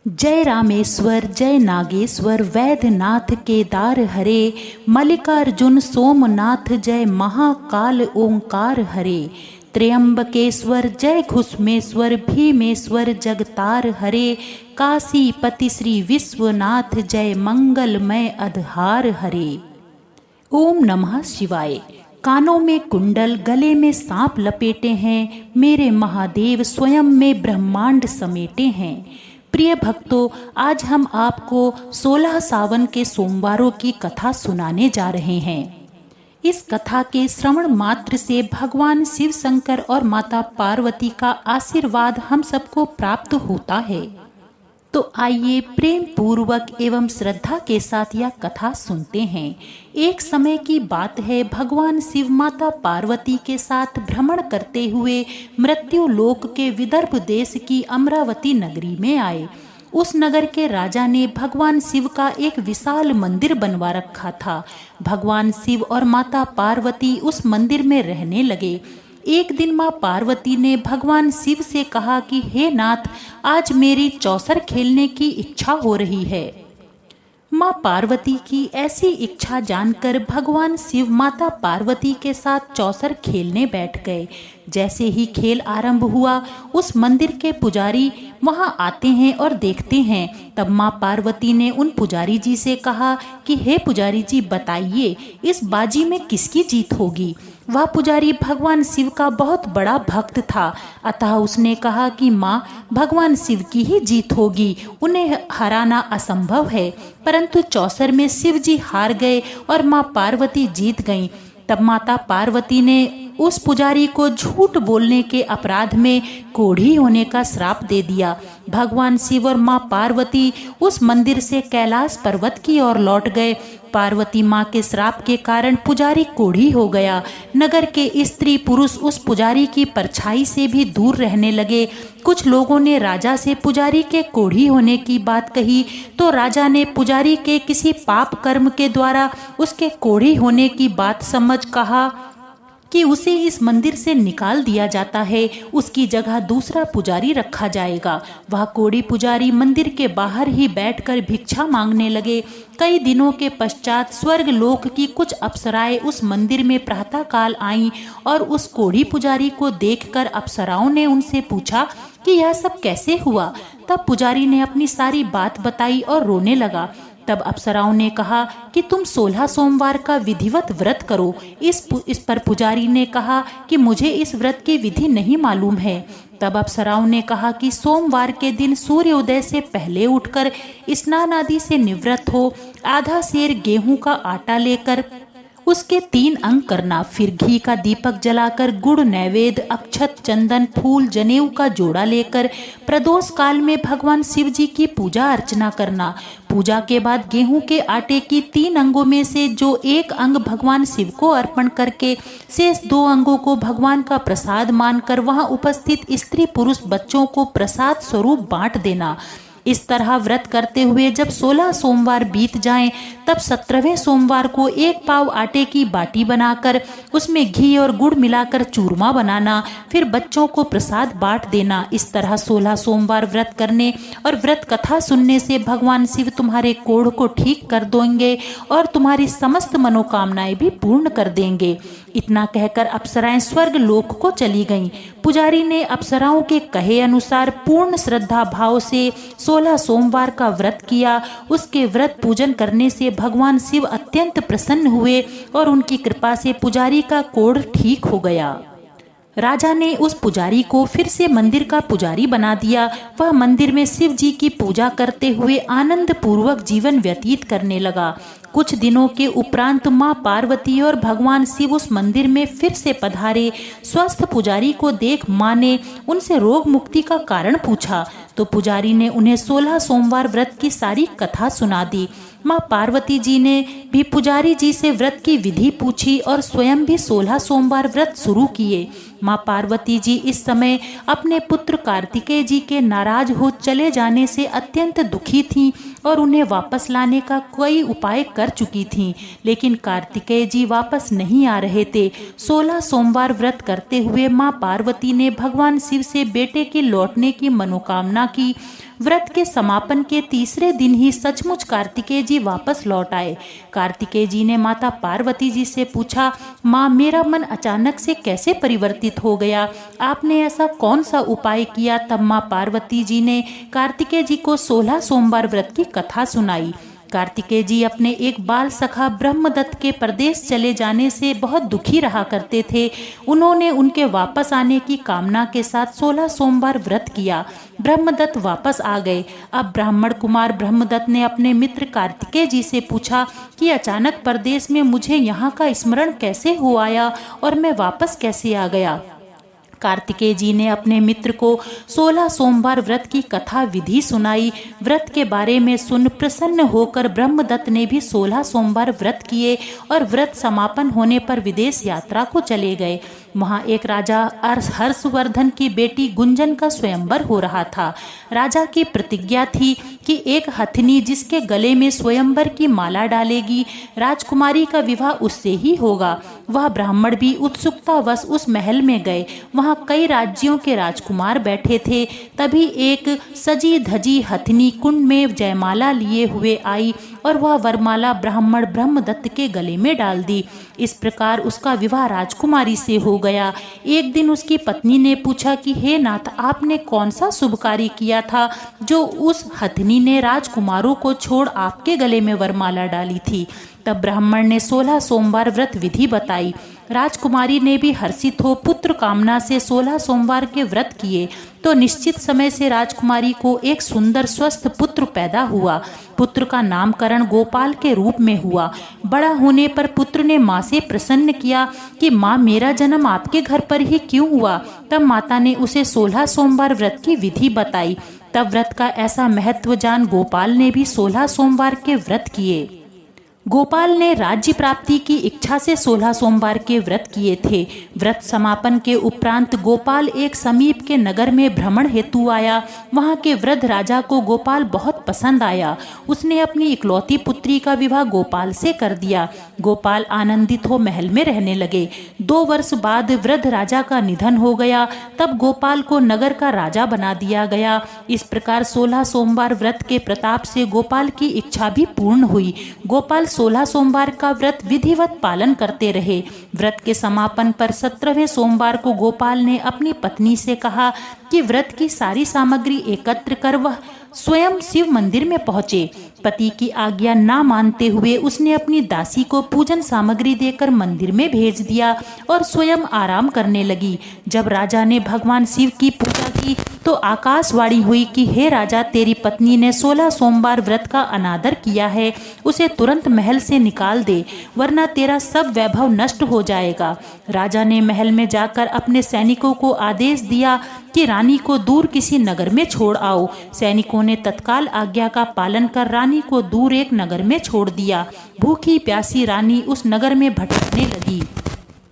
जय रामेश्वर जय नागेश्वर वैद्यनाथ केदार हरे, मल्लिकार्जुन सोमनाथ जय महाकाल ओंकार हरे। त्र्यंबकेश्वर जय घुष्मेश्वर भीमेश्वर जगतार हरे, काशीपति श्री विश्वनाथ जय मंगलमय अधहार हरे। ओम नमः शिवाय। कानों में कुंडल गले में सांप लपेटे हैं, मेरे महादेव स्वयं में ब्रह्मांड समेटे हैं। प्रिय भक्तों, आज हम आपको 16 सावन के सोमवारों की कथा सुनाने जा रहे हैं। इस कथा के श्रवण मात्र से भगवान शिव शंकर और माता पार्वती का आशीर्वाद हम सबको प्राप्त होता है। तो आइए प्रेम पूर्वक एवं श्रद्धा के साथ यह कथा सुनते हैं। एक समय की बात है, भगवान शिव माता पार्वती के साथ भ्रमण करते हुए मृत्यु लोक के विदर्भ देश की अमरावती नगरी में आए। उस नगर के राजा ने भगवान शिव का एक विशाल मंदिर बनवा रखा था। भगवान शिव और माता पार्वती उस मंदिर में रहने लगे। एक दिन माँ पार्वती ने भगवान शिव से कहा कि हे नाथ, आज मेरी चौसर खेलने की इच्छा हो रही है। माँ पार्वती की ऐसी इच्छा जानकर भगवान शिव माता पार्वती के साथ चौसर खेलने बैठ गए। जैसे ही खेल आरंभ हुआ, उस मंदिर के पुजारी वहां आते हैं और देखते हैं। तब माँ पार्वती ने उन पुजारी जी से कहा कि हे पुजारी जी, बताइए इस बाजी में किसकी जीत होगी। वह पुजारी भगवान शिव का बहुत बड़ा भक्त था, अतः उसने कहा कि माँ, भगवान शिव की ही जीत होगी, उन्हें हराना असंभव है। परंतु चौसर में शिव जी हार गए और माँ पार्वती जीत गईं। तब माता पार्वती ने उस पुजारी को झूठ बोलने के अपराध में कोढ़ी होने का श्राप दे दिया। भगवान शिव और माँ पार्वती उस मंदिर से कैलाश पर्वत की ओर लौट गए। पार्वती माँ के श्राप के कारण पुजारी कोढ़ी हो गया। नगर के स्त्री पुरुष उस पुजारी की परछाई से भी दूर रहने लगे। कुछ लोगों ने राजा से पुजारी के कोढ़ी होने की बात कही, तो राजा ने पुजारी के किसी पाप कर्म के द्वारा उसके कोढ़ी होने की बात समझ कहा कि उसे इस मंदिर से निकाल दिया जाता है, उसकी जगह दूसरा पुजारी रखा जाएगा। वह कोढ़ी पुजारी मंदिर के बाहर ही बैठकर भिक्षा मांगने लगे। कई दिनों के पश्चात स्वर्ग लोक की कुछ अप्सराएं उस मंदिर में प्रातःकाल आईं और उस कोढ़ी पुजारी को देखकर अप्सराओं ने उनसे पूछा कि यह सब कैसे हुआ। तब पुजारी ने अपनी सारी बात बताई और रोने लगा। तब अप्सराओं ने कहा कि तुम 16 सोमवार का विधिवत व्रत करो। इस पर पुजारी ने कहा कि मुझे इस व्रत की विधि नहीं मालूम है। तब अप्सराओं ने कहा कि सोमवार के दिन सूर्योदय से पहले उठकर स्नान आदि से निवृत्त हो, आधा सेर गेहूं का आटा लेकर उसके 3 अंग करना, फिर घी का दीपक जलाकर गुड़ नैवेद्य, अक्षत, चंदन, फूल, जनेऊ का जोड़ा लेकर प्रदोष काल में भगवान शिव जी की पूजा अर्चना करना। पूजा के बाद गेहूं के आटे की 3 अंगों में से जो एक अंग भगवान शिव को अर्पण करके शेष 2 अंगों को भगवान का प्रसाद मानकर वहां उपस्थित स्त्री पुरुष बच्चों को प्रसाद स्वरूप बांट देना। इस तरह व्रत करते हुए जब 16 सोमवार बीत जाएं, तब 17वें सोमवार को 1 पाव आटे की बाटी बनाकर उसमें घी और गुड़ मिलाकर चूरमा बनाना, फिर बच्चों को प्रसाद बांट देना। इस तरह 16 सोमवार व्रत करने और व्रत कथा सुनने से भगवान शिव तुम्हारे कोढ़ को ठीक कर देंगे और तुम्हारी समस्त मनोकामनाएं भी पूर्ण कर देंगे। इतना कहकर अप्सराएं स्वर्ग लोक को चली गईं। पुजारी ने अप्सराओं के कहे अनुसार पूर्ण श्रद्धा भाव से 16 सोमवार का व्रत किया। उसके व्रत पूजन करने से भगवान शिव अत्यंत प्रसन्न हुए और उनकी कृपा से पुजारी का कोढ़ ठीक हो गया। राजा ने उस पुजारी को फिर से मंदिर का पुजारी बना दिया। वह मंदिर में शिव जी की पूजा करते हुए आनंद पूर्वक जीवन व्यतीत करने लगा। कुछ दिनों के उपरांत माँ पार्वती और भगवान शिव उस मंदिर में फिर से पधारे। स्वस्थ पुजारी को देख माँ ने उनसे रोग मुक्ति का कारण पूछा, तो पुजारी ने उन्हें 16 सोमवार व्रत की सारी कथा सुना दी। माँ पार्वती जी ने भी पुजारी जी से व्रत की विधि पूछी और स्वयं भी 16 सोमवार व्रत शुरू किए। माँ पार्वती जी इस समय अपने पुत्र कार्तिकेय जी के नाराज हो चले जाने से अत्यंत दुखी थीं और उन्हें वापस लाने का कोई उपाय कर चुकी थीं, लेकिन कार्तिकेय जी वापस नहीं आ रहे थे। 16 सोमवार व्रत करते हुए माँ पार्वती ने भगवान शिव से बेटे के लौटने की मनोकामना की। व्रत के समापन के तीसरे दिन ही सचमुच कार्तिकेय जी वापस लौट आए। कार्तिकेय जी ने माता पार्वती जी से पूछा, माँ, मेरा मन अचानक से कैसे परिवर्तित हो गया? आपने ऐसा कौन सा उपाय किया? तब माँ पार्वती जी ने कार्तिकेय जी को 16 सोमवार व्रत की कथा सुनाई। कार्तिकेय जी अपने एक बाल सखा ब्रह्मदत्त के प्रदेश चले जाने से बहुत दुखी रहा करते थे। उन्होंने उनके वापस आने की कामना के साथ 16 सोमवार व्रत किया। ब्रह्मदत्त वापस आ गए। अब ब्राह्मण कुमार ब्रह्मदत्त ने अपने मित्र कार्तिकेय जी से पूछा कि अचानक प्रदेश में मुझे यहाँ का स्मरण कैसे हो आया और मैं वापस कैसे आ गया? कार्तिकेय जी ने अपने मित्र को 16 सोमवार व्रत की कथा विधि सुनाई। व्रत के बारे में सुन प्रसन्न होकर ब्रह्मदत्त ने भी 16 सोमवार व्रत किए और व्रत समापन होने पर विदेश यात्रा को चले गए। वहाँ एक राजा हर्षवर्धन की बेटी गुंजन का स्वयंवर हो रहा था। राजा की प्रतिज्ञा थी कि एक हथनी जिसके गले में स्वयंवर की माला डालेगी, राजकुमारी का विवाह उससे ही होगा। वह ब्राह्मण भी उत्सुकतावश उस महल में गए। वहाँ कई राज्यों के राजकुमार बैठे थे। तभी एक सजी धजी हथनी कुंड में जयमाला लिए हुए आई और वह वरमाला ब्राह्मण ब्रह्मदत्त के गले में डाल दी। इस प्रकार उसका विवाह राजकुमारी से हो गया। एक दिन उसकी पत्नी ने पूछा कि हे नाथ, आपने कौन सा शुभ कार्य किया था जो उस हथनी ने राजकुमारों को छोड़ आपके गले में वरमाला डाली थी? तब ब्राह्मण ने 16 सोमवार व्रत विधि बताई। राजकुमारी ने भी हर्षित हो पुत्र कामना से 16 सोमवार के व्रत किए तो निश्चित समय से राजकुमारी को एक सुंदर स्वस्थ पुत्र पैदा हुआ। पुत्र का नामकरण गोपाल के रूप में हुआ। बड़ा होने पर पुत्र ने माँ से प्रसन्न किया कि माँ, मेरा जन्म आपके घर पर ही क्यों हुआ? तब माता ने उसे 16 सोमवार व्रत की विधि बताई। तब व्रत का ऐसा महत्व जान गोपाल ने भी 16 सोमवार के व्रत किए। गोपाल ने राज्य प्राप्ति की इच्छा से 16 सोमवार के व्रत किए थे। व्रत समापन के उपरांत गोपाल एक समीप के नगर में भ्रमण हेतु आया। वहां के वृद्ध राजा को गोपाल बहुत पसंद आया। उसने अपनी इकलौती पुत्री का विवाह गोपाल से कर दिया। गोपाल आनंदित हो महल में रहने लगे। 2 वर्ष बाद वृद्ध राजा का निधन हो गया। तब गोपाल को नगर का राजा बना दिया गया। इस प्रकार 16 सोमवार व्रत के प्रताप से गोपाल की इच्छा भी पूर्ण हुई। गोपाल 16 सोमवार का व्रत विधिवत पालन करते रहे। व्रत के समापन पर 17वें सोमवार को गोपाल ने अपनी पत्नी से कहा कि व्रत की सारी सामग्री एकत्र कर वह स्वयं शिव मंदिर में पहुंचे। पति की आज्ञा ना मानते हुए उसने अपनी दासी को पूजन सामग्री देकर मंदिर में भेज दिया और स्वयं आराम करने लगी। जब राजा ने भगवान शिव की पूजा की तो आकाशवाणी हुई कि हे राजा, तेरी पत्नी ने 16 सोमवार व्रत का अनादर किया है। उसे तुरंत महल से निकाल दे, वरना तेरा सब वैभव नष्ट हो जाएगा। राजा ने महल में जाकर अपने सैनिकों को आदेश दिया कि रानी को दूर किसी नगर में छोड़ आओ। सैनिकों ने तत्काल आज्ञा का पालन कर रानी को दूर एक नगर में छोड़ दिया। भूखी प्यासी रानी उस नगर में भटकने लगी।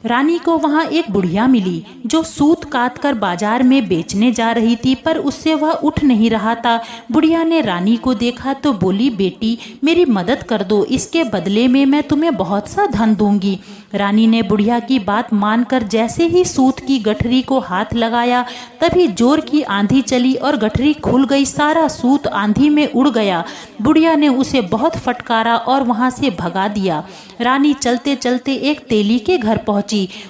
रानी को वहाँ एक बुढ़िया मिली जो सूत काट कर बाजार में बेचने जा रही थी, पर उससे वह उठ नहीं रहा था। बुढ़िया ने रानी को देखा तो बोली, बेटी मेरी मदद कर दो, इसके बदले में मैं तुम्हें बहुत सा धन दूंगी। रानी ने बुढ़िया की बात मानकर जैसे ही सूत की गठरी को हाथ लगाया तभी जोर की आंधी चली और गठरी खुल गई। सारा सूत आंधी में उड़ गया। बुढ़िया ने उसे बहुत फटकारा और वहां से भगा दिया। रानी चलते चलते एक तेली के घर पहुंची।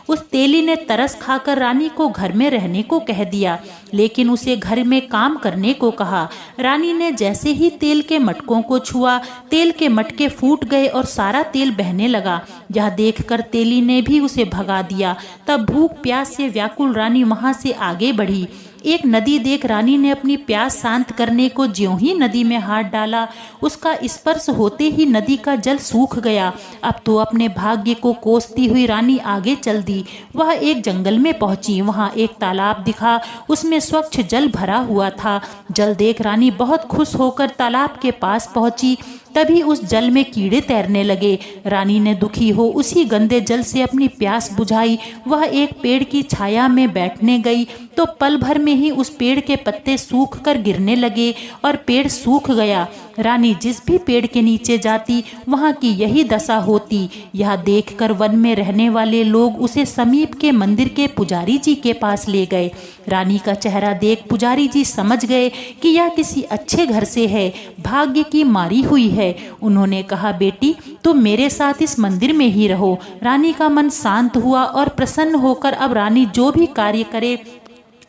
उस तेली ने तरस खाकर रानी को घर में रहने को कह दिया, लेकिन उसे घर में काम करने को कहा। रानी ने जैसे ही तेल के मटकों को छुआ, तेल के मटके फूट गए और सारा तेल बहने लगा। यह देखकर तेली ने भी उसे भगा दिया। तब भूख प्यास से व्याकुल रानी वहां से आगे बढ़ी। एक नदी देख रानी ने अपनी प्यास शांत करने को ज्यों ही नदी में हाथ डाला, उसका स्पर्श होते ही नदी का जल सूख गया। अब तो अपने भाग्य को कोसती हुई रानी आगे चल दी। वह एक जंगल में पहुंची। वहां एक तालाब दिखा, उसमें स्वच्छ जल भरा हुआ था। जल देख रानी बहुत खुश होकर तालाब के पास पहुंची। तभी उस जल में कीड़े तैरने लगे। रानी ने दुखी हो उसी गंदे जल से अपनी प्यास बुझाई। वह एक पेड़ की छाया में बैठने गई तो पल भर में ही उस पेड़ के पत्ते सूख कर गिरने लगे और पेड़ सूख गया। रानी जिस भी पेड़ के नीचे जाती वहां की यही दशा होती। यह देखकर वन में रहने वाले लोग उसे समीप के मंदिर के पुजारी जी के पास ले गए। रानी का चेहरा देख पुजारी जी समझ गए कि यह किसी अच्छे घर से है, भाग्य की मारी हुई है। उन्होंने कहा, बेटी तुम मेरे साथ इस मंदिर में ही रहो। रानी का मन शांत हुआ और प्रसन्न होकर अब रानी जो भी कार्य करे,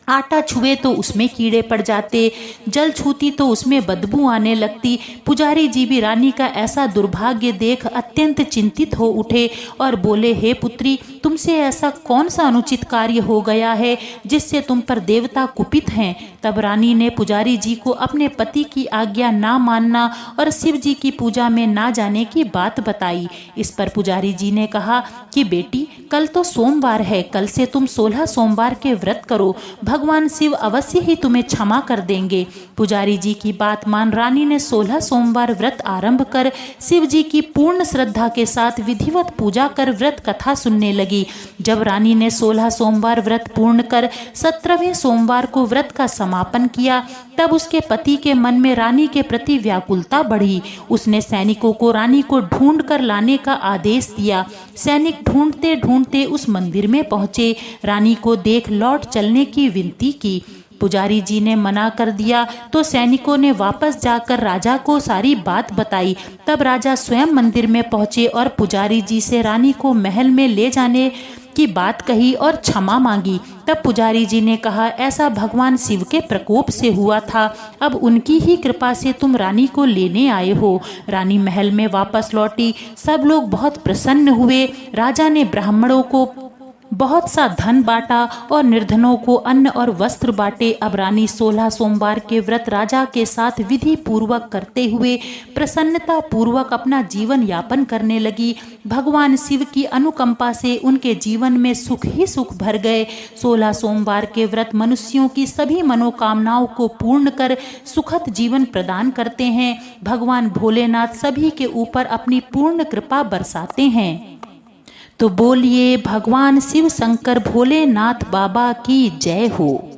आटा छुए तो उसमें कीड़े पड़ जाते, जल छूती तो उसमें बदबू आने लगती। पुजारी जी भी रानी का ऐसा दुर्भाग्य देख अत्यंत चिंतित हो उठे और बोले, हे पुत्री, तुमसे ऐसा कौन सा अनुचित कार्य हो गया है जिससे तुम पर देवता कुपित हैं। तब रानी ने पुजारी जी को अपने पति की आज्ञा ना मानना और शिव जी की पूजा में ना जाने की बात बताई। इस पर पुजारी जी ने कहा कि बेटी, कल तो सोमवार है, कल से तुम 16 सोमवार के व्रत करो, भगवान शिव अवश्य ही तुम्हें क्षमा कर देंगे। पुजारी जी की बात मान रानी ने 16 सोमवार व्रत आरंभ कर शिव जी की पूर्ण श्रद्धा के साथ विधिवत पूजा कर व्रत कथा सुनने लगी। जब रानी ने 16 सोमवार व्रत पूर्ण कर 17वें सोमवार को व्रत का समापन किया, तब उसके पति के मन में रानी के प्रति व्याकुलता बढ़ी। उसने सैनिकों को रानी को ढूंढ कर लाने का आदेश दिया। सैनिक ढूंढते ढूंढते उस मंदिर में पहुंचे। रानी को देख लौट चलने की विनती की। पुजारी जी ने मना कर दिया तो सैनिकों ने वापस जाकर राजा को सारी बात बताई। तब राजा स्वयं मंदिर में पहुंचे और पुजारी जी से रानी को महल में ले जाने की बात कही और क्षमा मांगी। तब पुजारी जी ने कहा, ऐसा भगवान शिव के प्रकोप से हुआ था, अब उनकी ही कृपा से तुम रानी को लेने आए हो। रानी महल में वापस लौटी। सब लोग बहुत प्रसन्न हुए। राजा ने ब्राह्मणों को बहुत सा धन बांटा और निर्धनों को अन्न और वस्त्र बांटे। अब रानी 16 सोमवार के व्रत राजा के साथ विधि पूर्वक करते हुए प्रसन्नता पूर्वक अपना जीवन यापन करने लगी। भगवान शिव की अनुकंपा से उनके जीवन में सुख ही सुख भर गए। 16 सोमवार के व्रत मनुष्यों की सभी मनोकामनाओं को पूर्ण कर सुखद जीवन प्रदान करते हैं। भगवान भोलेनाथ सभी के ऊपर अपनी पूर्ण कृपा बरसाते हैं। तो बोलिए भगवान शिव शंकर भोलेनाथ बाबा की जय हो।